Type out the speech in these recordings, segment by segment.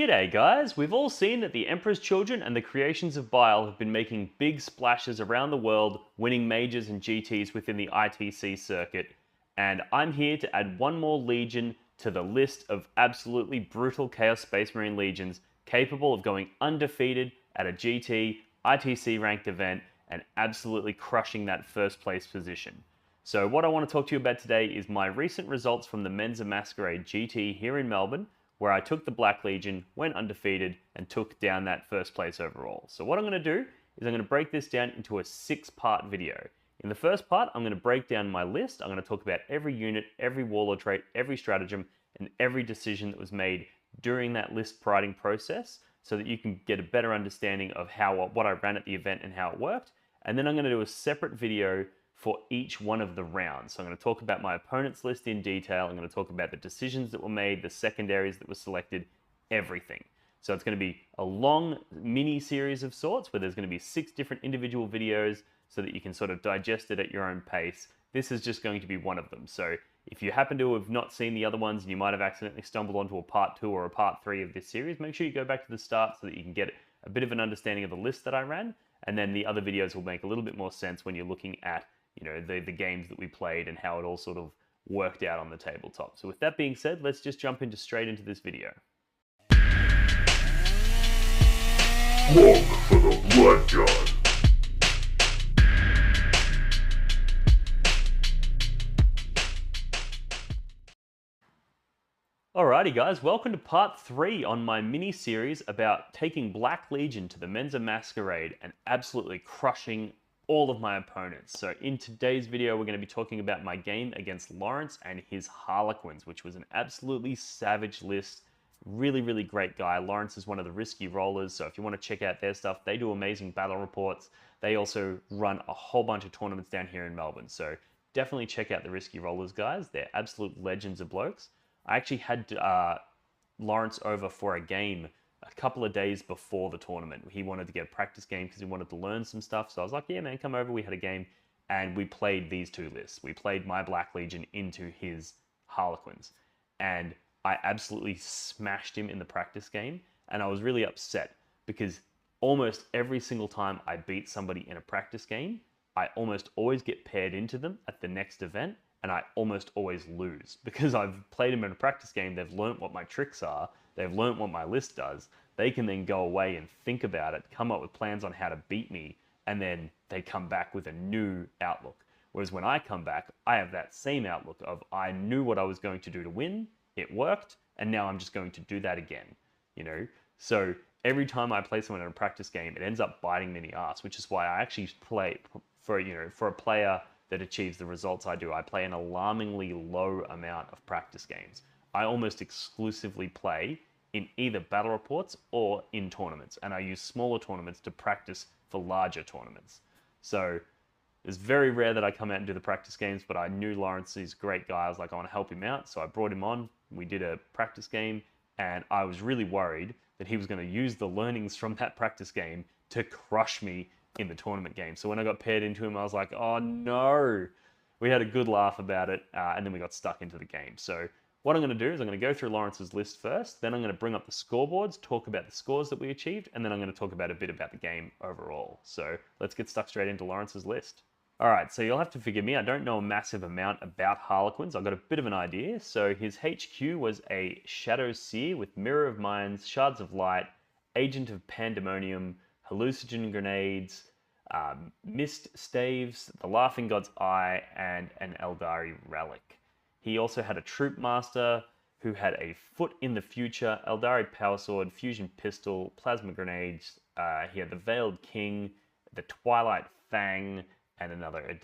G'day guys, we've all seen that the Emperor's Children and the Creations of Bile have been making big splashes around the world, winning majors and GTs within the ITC circuit, and I'm here to add one more legion to the list of absolutely brutal Chaos Space Marine legions capable of going undefeated at a GT, ITC ranked event and absolutely crushing that first place position. So what I want to talk to you about today is my recent results from the Menza Masquerade GT here in Melbourne, where I took the Black Legion, went undefeated, and took down that first place overall. So what I'm going to do is I'm going to break this down into a 6-part video. In the first part, I'm going to break down my list. I'm going to talk about every unit, every warlord trait, every stratagem, and every decision that was made during that list writing process so that you can get a better understanding of what I ran at the event and how it worked. And then I'm going to do a separate video for each one of the rounds. So I'm going to talk about my opponent's list in detail. I'm going to talk about the decisions that were made, the secondaries that were selected, everything. So it's going to be a long mini series of sorts where there's going to be 6 different individual videos so that you can sort of digest it at your own pace. This is just going to be one of them. So if you happen to have not seen the other ones and you might have accidentally stumbled onto a part 2 or a part 3 of this series, make sure you go back to the start so that you can get a bit of an understanding of the list that I ran. And then the other videos will make a little bit more sense when you're looking at the games that we played and how it all sort of worked out on the tabletop. So with that being said, let's just jump straight into this video. Look for the Blood God. Alrighty guys, welcome to part 3 on my mini series about taking Black Legion to the Menza Masquerade and absolutely crushing all of my opponents. So in today's video, we're going to be talking about my game against Lawrence and his Harlequins, which was an absolutely savage list. Really, really great guy. Lawrence is one of the risky rollers, so if you want to check out their stuff, they do amazing battle reports. They also run a whole bunch of tournaments down here in Melbourne, so definitely check out the risky rollers guys. They're absolute legends of blokes. I actually had Lawrence over for a game a couple of days before the tournament. He wanted to get a practice game because he wanted to learn some stuff. So I was like, yeah, man, come over. We had a game and we played these 2 lists. We played my Black Legion into his Harlequins. And I absolutely smashed him in the practice game. And I was really upset because almost every single time I beat somebody in a practice game, I almost always get paired into them at the next event. And I almost always lose because I've played them in a practice game. They've learnt what my tricks are. They've learnt what my list does. They can then go away and think about it, come up with plans on how to beat me, and then they come back with a new outlook. Whereas when I come back, I have that same outlook of I knew what I was going to do to win, it worked, and now I'm just going to do that again. So every time I play someone in a practice game, it ends up biting me in the ass, which is why I actually play for a player that achieves the results I do. I play an alarmingly low amount of practice games. I almost exclusively play in either battle reports or in tournaments, and I use smaller tournaments to practice for larger tournaments. So it's very rare that I come out and do the practice games, but I knew Lawrence is a great guy. I was like, I want to help him out, so I brought him on. We did a practice game, and I was really worried that he was going to use the learnings from that practice game to crush me in the tournament game. So when I got paired into him, I was like, oh no. We had a good laugh about it, and then we got stuck into the game. So what I'm going to do is I'm going to go through Lawrence's list first, then I'm going to bring up the scoreboards, talk about the scores that we achieved, and then I'm going to talk about a bit about the game overall. So let's get stuck straight into Lawrence's list. Alright, so you'll have to forgive me, I don't know a massive amount about Harlequins. I've got a bit of an idea. So his HQ was a Shadow Seer with Mirror of Minds, Shards of Light, Agent of Pandemonium, Hallucinogen Grenades, Mist Staves, the Laughing God's Eye, and an Eldari Relic. He also had a Troop Master who had a Foot in the Future, Eldari Power Sword, Fusion Pistol, Plasma Grenades. He had the Veiled King, the Twilight Fang, and another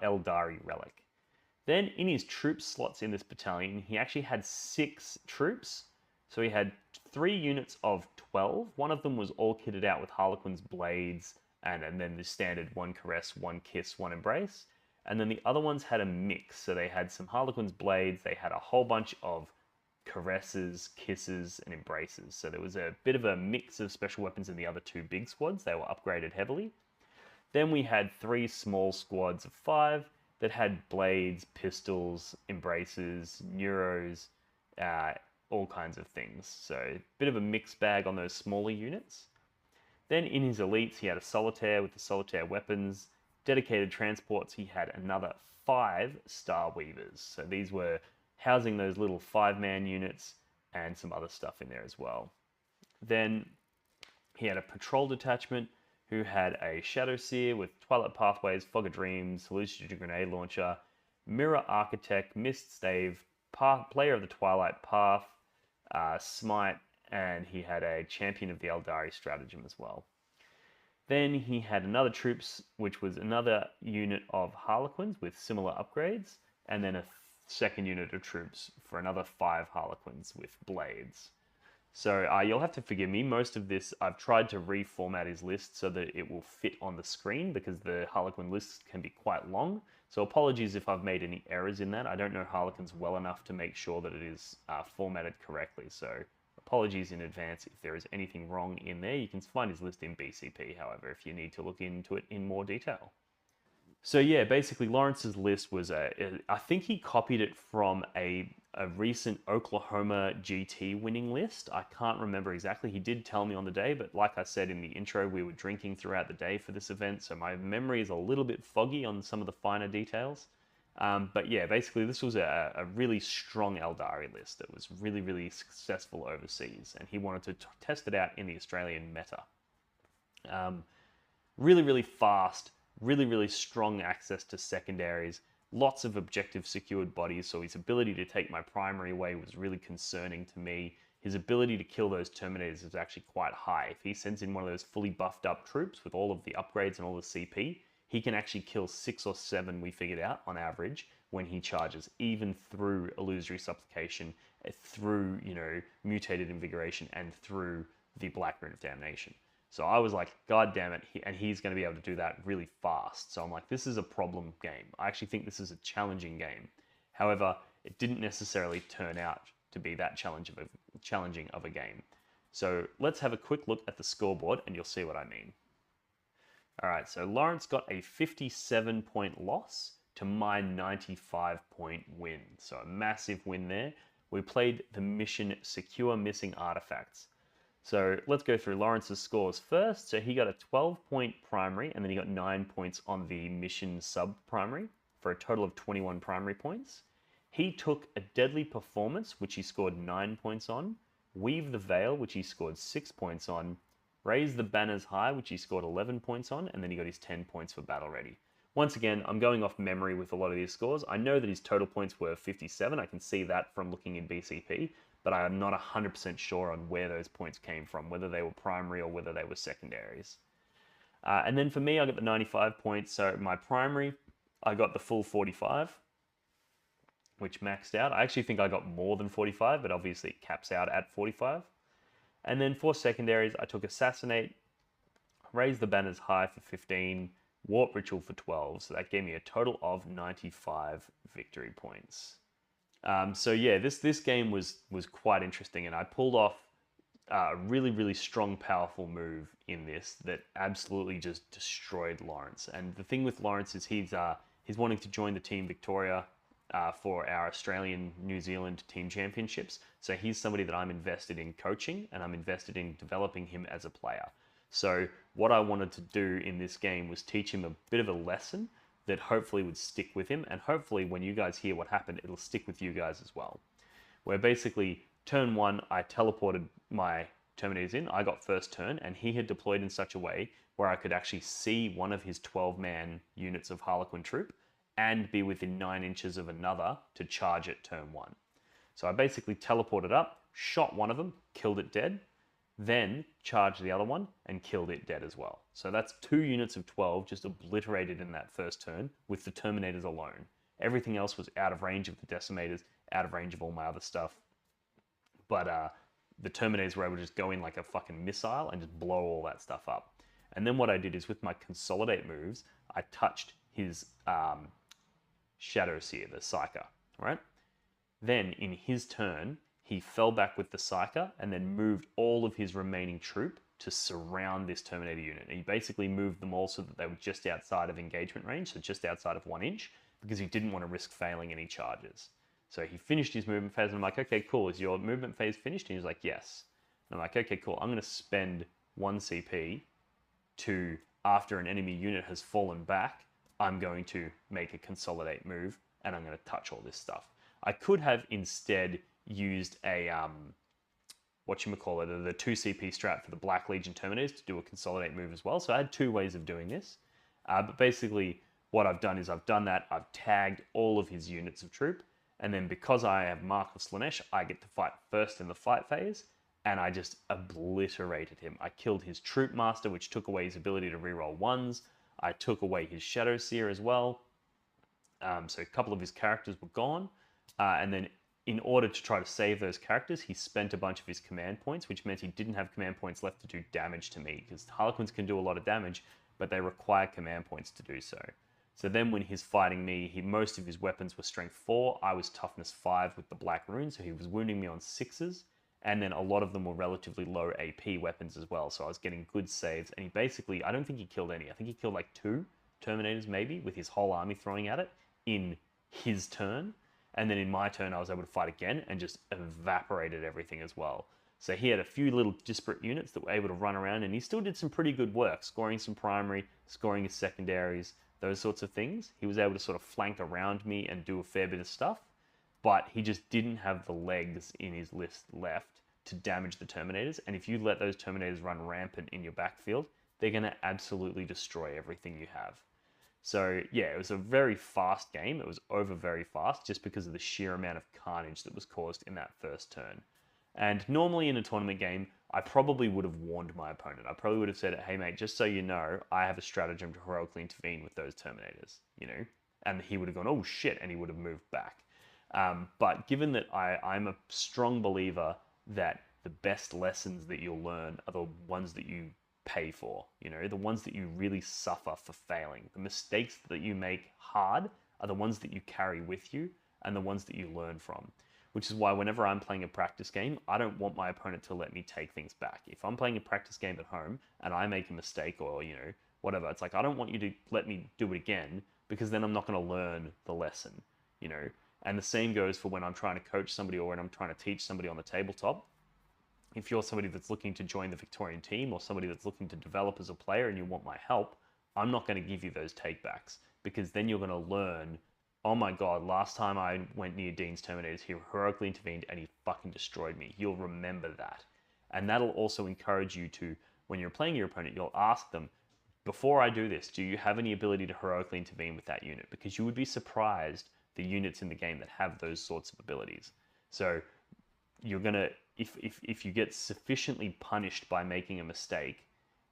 Eldari Relic. Then in his troop slots in this battalion, he actually had 6 troops. So he had 3 units of 12. One of them was all kitted out with Harlequin's blades, and then the standard 1 caress, 1 kiss, 1 embrace. And then the other ones had a mix. So they had some Harlequin's blades, they had a whole bunch of caresses, kisses, and embraces. So there was a bit of a mix of special weapons in the other 2 big squads. They were upgraded heavily. Then we had 3 small squads of 5 that had blades, pistols, embraces, neuros, all kinds of things. So a bit of a mixed bag on those smaller units. Then in his elites, he had a Solitaire with the Solitaire weapons. Dedicated transports, he had another 5 Star Weavers. So these were housing those little 5-man units and some other stuff in there as well. Then he had a patrol detachment who had a Shadow Seer with Twilight Pathways, Fog of Dreams, Hallucinogen Grenade Launcher, Mirror Architect, Mist Stave, Player of the Twilight Path, Smite, and he had a Champion of the Eldari Stratagem as well. Then he had another troops, which was another unit of Harlequins with similar upgrades, and then a second unit of troops for another 5 Harlequins with blades. So you'll have to forgive me. Most of this, I've tried to reformat his list so that it will fit on the screen because the Harlequin lists can be quite long. So apologies if I've made any errors in that. I don't know Harlequins well enough to make sure that it is formatted correctly. So apologies in advance if there is anything wrong in there. You can find his list in BCP, however, if you need to look into it in more detail. So yeah, basically Lawrence's list was I think he copied it from a recent Oklahoma GT winning list. I can't remember exactly. He did tell me on the day, but like I said in the intro, we were drinking throughout the day for this event, so my memory is a little bit foggy on some of the finer details. But yeah, basically this was a really strong Eldari list that was really, really successful overseas, and he wanted to test it out in the Australian meta. Really, really fast, really, really strong access to secondaries, lots of objective secured bodies, so his ability to take my primary away was really concerning to me. His ability to kill those Terminators is actually quite high. If he sends in one of those fully buffed up troops with all of the upgrades and all the CP, he can actually kill 6 or 7, we figured out, on average, when he charges, even through Illusory Supplication, through, Mutated Invigoration, and through the Black Rune of Damnation. So I was like, God damn it, and he's going to be able to do that really fast. So I'm like, this is a problem game. I actually think this is a challenging game. However, it didn't necessarily turn out to be that challenging of a game. So let's have a quick look at the scoreboard and you'll see what I mean. All right, so Lawrence got a 57-point loss to my 95-point win. So a massive win there. We played the mission Secure Missing Artifacts. So let's go through Lawrence's scores first. So he got a 12-point primary, and then he got 9 points on the mission sub-primary, for a total of 21 primary points. He took a Deadly Performance, which he scored 9 points on, Weave the Veil, which he scored 6 points on, Raise the Banners High, which he scored 11 points on, and then he got his 10 points for Battle Ready. Once again, I'm going off memory with a lot of these scores. I know that his total points were 57. I can see that from looking in BCP. But I am not 100% sure on where those points came from, whether they were primary or whether they were secondaries. And then for me, I got the 95 points. So my primary, I got the full 45, which maxed out. I actually think I got more than 45, but obviously it caps out at 45. And then for secondaries, I took Assassinate, Raise the Banners High for 15, Warp Ritual for 12. So that gave me a total of 95 victory points. So yeah, this game was quite interesting, and I pulled off a really, really strong, powerful move in this that absolutely just destroyed Lawrence. And the thing with Lawrence is he's wanting to join the Team Victoria for our Australian New Zealand team championships. So he's somebody that I'm invested in coaching, and I'm invested in developing him as a player. So what I wanted to do in this game was teach him a bit of a lesson that hopefully would stick with him, and hopefully when you guys hear what happened, it'll stick with you guys as well. Where basically, turn 1, I teleported my Terminators in, I got first turn, and he had deployed in such a way where I could actually see one of his 12-man units of Harlequin troop, and be within 9 inches of another to charge at turn 1. So I basically teleported up, shot one of them, killed it dead, then charged the other one and killed it dead as well. So that's 2 units of 12 just obliterated in that first turn with the Terminators alone. Everything else was out of range of the Decimators, out of range of all my other stuff. But the Terminators were able to just go in like a fucking missile and just blow all that stuff up. And then what I did is with my Consolidate moves, I touched his Shadow Seer, the Psyker, right? Then in his turn, he fell back with the Psyker and then moved all of his remaining troop to surround this Terminator unit. And he basically moved them all so that they were just outside of engagement range, so just outside of 1 inch, because he didn't want to risk failing any charges. So he finished his movement phase, and I'm like, okay, cool. Is your movement phase finished? And he's like, yes. And I'm like, okay, cool. I'm going to spend 1 CP to, after an enemy unit has fallen back, I'm going to make a consolidate move, and I'm going to touch all this stuff. I could have instead used a, the 2 CP strat for the Black Legion Terminators to do a consolidate move as well. So I had 2 ways of doing this. But basically, what I've done is I've done that. I've tagged all of his units of troop. And then because I have Mark of Slaanesh, I get to fight first in the fight phase. And I just obliterated him. I killed his Troop Master, which took away his ability to reroll 1s. I took away his Shadow Seer as well. So a couple of his characters were gone. And then in order to try to save those characters, he spent a bunch of his command points, which meant he didn't have command points left to do damage to me, because Harlequins can do a lot of damage, but they require command points to do so. So then when he's fighting me, most of his weapons were strength 4. I was toughness 5 with the Black Rune, so he was wounding me on 6s. And then a lot of them were relatively low AP weapons as well, so I was getting good saves. And he basically, I don't think he killed any. I think he killed like 2 Terminators maybe, with his whole army throwing at it in his turn. And then in my turn, I was able to fight again and just evaporated everything as well. So he had a few little disparate units that were able to run around, and he still did some pretty good work, scoring some primary, scoring his secondaries, those sorts of things. He was able to sort of flank around me and do a fair bit of stuff, but he just didn't have the legs in his list left to damage the Terminators. And if you let those Terminators run rampant in your backfield, they're going to absolutely destroy everything you have. So yeah, it was a very fast game. It was over very fast just because of the sheer amount of carnage that was caused in that first turn. And normally in a tournament game, I probably would have warned my opponent. I probably would have said, hey mate, just so you know, I have a stratagem to heroically intervene with those Terminators, you know? And he would have gone, oh shit, and he would have moved back. But given that I'm a strong believer that the best lessons that you'll learn are the ones that you pay for, you know, the ones that you really suffer for failing. The mistakes that you make hard are the ones that you carry with you and the ones that you learn from. Which is why whenever I'm playing a practice game, I don't want my opponent to let me take things back. If I'm playing a practice game at home and I make a mistake or, you know, whatever, it's like, I don't want you to let me do it again, because then I'm not going to learn the lesson, you know. And the same goes for when I'm trying to coach somebody or when I'm trying to teach somebody on the tabletop. If you're somebody that's looking to join the Victorian team or somebody that's looking to develop as a player and you want my help, I'm not going to give you those takebacks, because then you're going to learn, oh my god, last time I went near Dean's Terminators, he heroically intervened and he fucking destroyed me. You'll remember that. And that'll also encourage you to, when you're playing your opponent, you'll ask them, before I do this, do you have any ability to heroically intervene with that unit? Because you would be surprised the units in the game that have those sorts of abilities. So you're gonna, if you get sufficiently punished by making a mistake,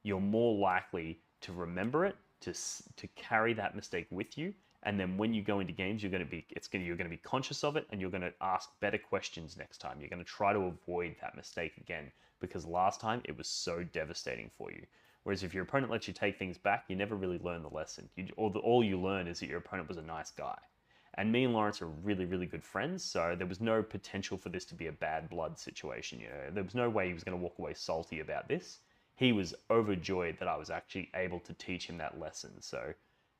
you're more likely to remember it, to carry that mistake with you, and then when you go into games, you're going to be conscious of it, and you're going to ask better questions next time. You're going to try to avoid that mistake again, because last time it was so devastating for you. Whereas if your opponent lets you take things back, you never really learn the lesson. All you learn is that your opponent was a nice guy. And me and Lawrence are really, really good friends, so there was no potential for this to be a bad blood situation. You know, there was no way he was going to walk away salty about this. He was overjoyed that I was actually able to teach him that lesson. So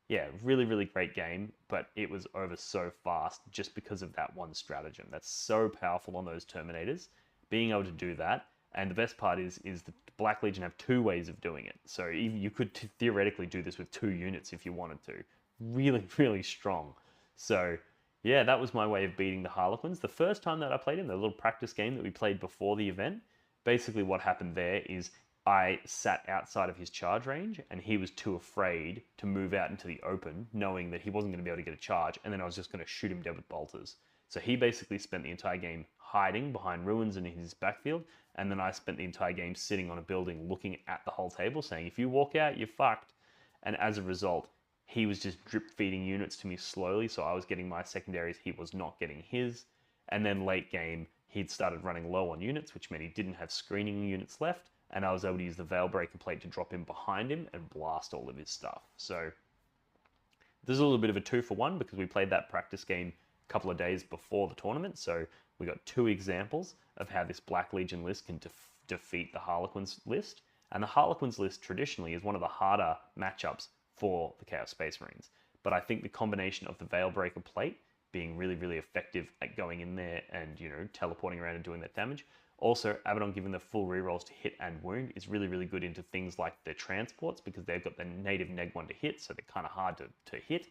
yeah, really, really great game, but it was over so fast just because of that one stratagem. That's so powerful on those Terminators, being able to do that. And the best part is the Black Legion have 2 ways of doing it. So even you could theoretically do this with 2 units if you wanted to. Really, really strong. So yeah, that was my way of beating the Harlequins. The first time that I played him, the little practice game that we played before the event, basically what happened there is I sat outside of his charge range and he was too afraid to move out into the open, knowing that he wasn't going to be able to get a charge, and then I was just going to shoot him dead with bolters. So he basically spent the entire game hiding behind ruins in his backfield, and then I spent the entire game sitting on a building looking at the whole table saying, if you walk out, you're fucked. And as a result, he was just drip feeding units to me slowly, so I was getting my secondaries, he was not getting his. And then late game, he'd started running low on units, which meant he didn't have screening units left, and I was able to use the Veilbreaker plate to drop in behind him and blast all of his stuff. So this is a little bit of a 2-for-1 because we played that practice game a couple of days before the tournament, so we got 2 examples of how this Black Legion list can defeat the Harlequins list. And the Harlequins list traditionally is one of the harder matchups for the Chaos Space Marines. But I think the combination of the Veilbreaker plate being really, really effective at going in there and, you know, teleporting around and doing that damage. Also, Abaddon giving the full rerolls to hit and wound is really, really good into things like their transports, because they've got the native neg 1 to hit, so they're kind of hard to hit.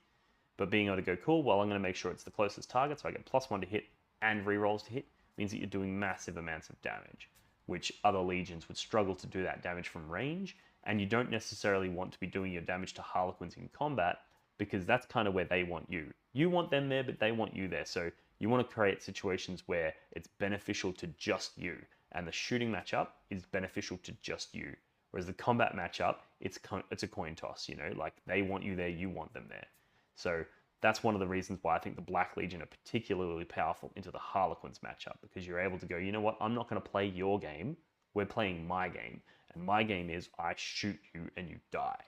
But being able to go, cool, well, I'm going to make sure it's the closest target, so I get +1 to hit and rerolls to hit, means that you're doing massive amounts of damage, which other legions would struggle to do that damage from range, and you don't necessarily want to be doing your damage to Harlequins in combat, because that's kind of where they want you. You want them there, but they want you there, so you want to create situations where it's beneficial to just you, and the shooting matchup is beneficial to just you. Whereas the combat matchup, it's a coin toss, you know, like they want you there, you want them there. So that's one of the reasons why I think the Black Legion are particularly powerful into the Harlequins matchup, because you're able to go, you know what, I'm not going to play your game, we're playing my game. And my game is I shoot you and you die.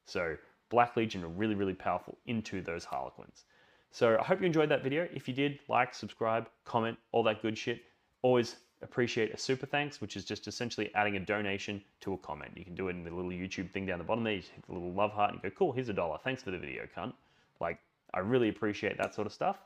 So Black Legion are really, really powerful into those Harlequins. So I hope you enjoyed that video. If you did, like, subscribe, comment, all that good shit. Always appreciate a super thanks, which is just essentially adding a donation to a comment. You can do it in the little YouTube thing down the bottom there. You just hit the little love heart and you go, cool, here's $1. Thanks for the video, cunt. Like, I really appreciate that sort of stuff.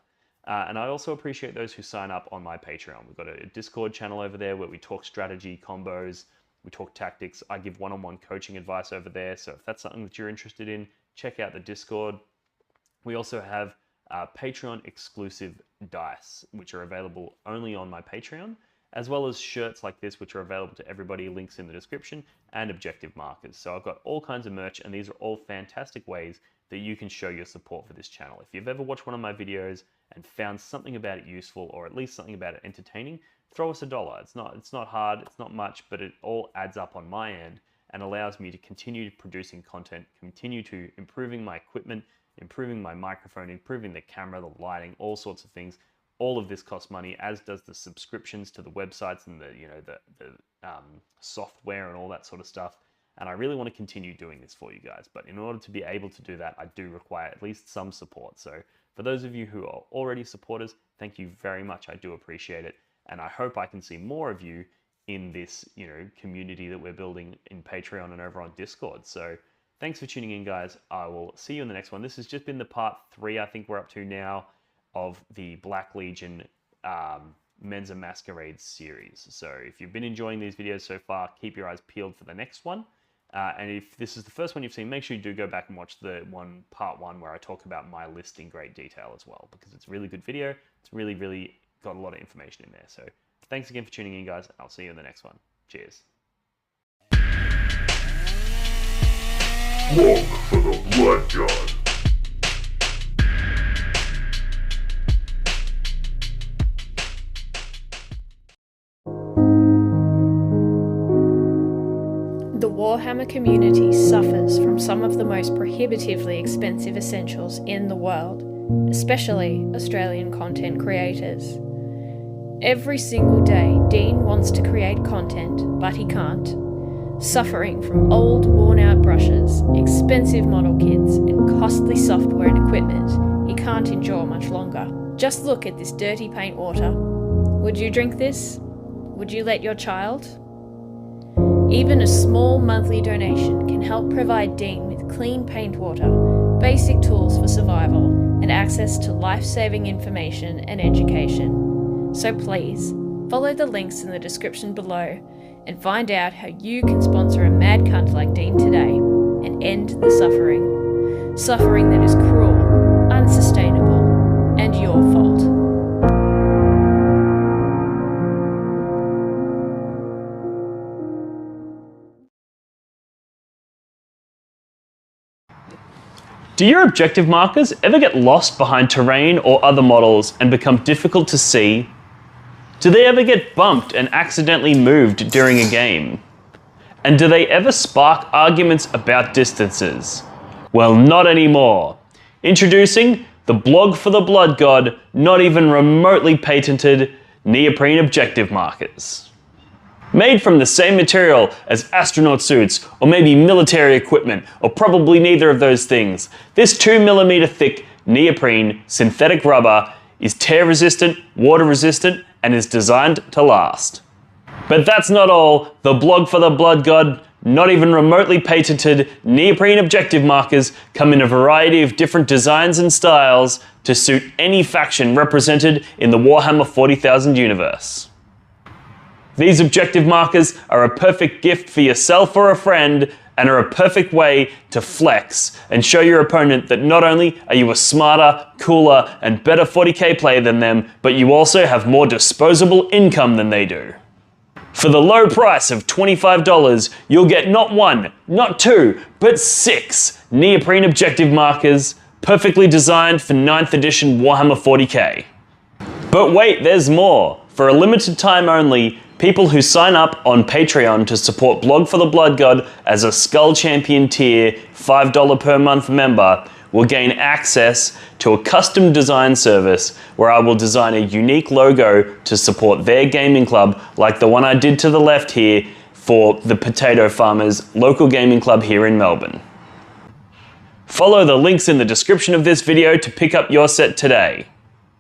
And I also appreciate those who sign up on my Patreon. We've got a Discord channel over there where we talk strategy, combos, we talk tactics. I give one-on-one coaching advice over there. So if that's something that you're interested in, check out the Discord. We also have Patreon exclusive dice, which are available only on my Patreon, as well as shirts like this, which are available to everybody, links in the description, and objective markers. So I've got all kinds of merch, and these are all fantastic ways that you can show your support for this channel. If you've ever watched one of my videos and found something about it useful, or at least something about it entertaining, throw us $1. It's not hard, it's not much, but it all adds up on my end and allows me to continue producing content, continue to improving my equipment, improving my microphone, improving the camera, the lighting, all sorts of things. All of this costs money, as does the subscriptions to the websites and the software and all that sort of stuff. And I really want to continue doing this for you guys. But in order to be able to do that, I do require at least some support. So for those of you who are already supporters, thank you very much. I do appreciate it. And I hope I can see more of you in this, you know, community that we're building in Patreon and over on Discord. So thanks for tuning in, guys. I will see you in the next one. This has just been the part 3, I think we're up to now, of the Black Legion Menza Masquerade series. So if you've been enjoying these videos so far, keep your eyes peeled for the next one. And if this is the first one you've seen, make sure you do go back and watch the part 1 where I talk about my list in great detail as well, because it's a really good video. It's really, really got a lot of information in there. So thanks again for tuning in, guys. I'll see you in the next one. Cheers. Look for the Blood God. The Warhammer community suffers from some of the most prohibitively expensive essentials in the world, especially Australian content creators. Every single day, Dean wants to create content, but he can't. Suffering from old, worn-out brushes, expensive model kits, and costly software and equipment he can't endure much longer. Just look at this dirty paint water. Would you drink this? Would you let your child? Even a small monthly donation can help provide Dean with clean paint water, basic tools for survival, and access to life-saving information and education. So please, follow the links in the description below and find out how you can sponsor a mad cunt like Dean today and end the suffering. Suffering that is cruel, unsustainable, and your fault. Do your objective markers ever get lost behind terrain or other models and become difficult to see? Do they ever get bumped and accidentally moved during a game? And do they ever spark arguments about distances? Well, not anymore. Introducing the blog for the Blood God, not even remotely patented neoprene objective markers. Made from the same material as astronaut suits, or maybe military equipment, or probably neither of those things, this 2mm thick neoprene synthetic rubber is tear resistant, water resistant, and is designed to last. But that's not all. The blog for the Blood God not even remotely patented neoprene objective markers come in a variety of different designs and styles to suit any faction represented in the Warhammer 40,000 universe. These objective markers are a perfect gift for yourself or a friend, and are a perfect way to flex and show your opponent that not only are you a smarter, cooler, and better 40k player than them, but you also have more disposable income than they do. For the low price of $25, you'll get not one, not two, but 6 neoprene objective markers, perfectly designed for 9th edition Warhammer 40k. But wait, there's more. For a limited time only, people who sign up on Patreon to support Blog for the Blood God as a Skull Champion tier $5 per month member will gain access to a custom design service where I will design a unique logo to support their gaming club, like the one I did to the left here for the Potato Farmers local gaming club here in Melbourne. Follow the links in the description of this video to pick up your set today.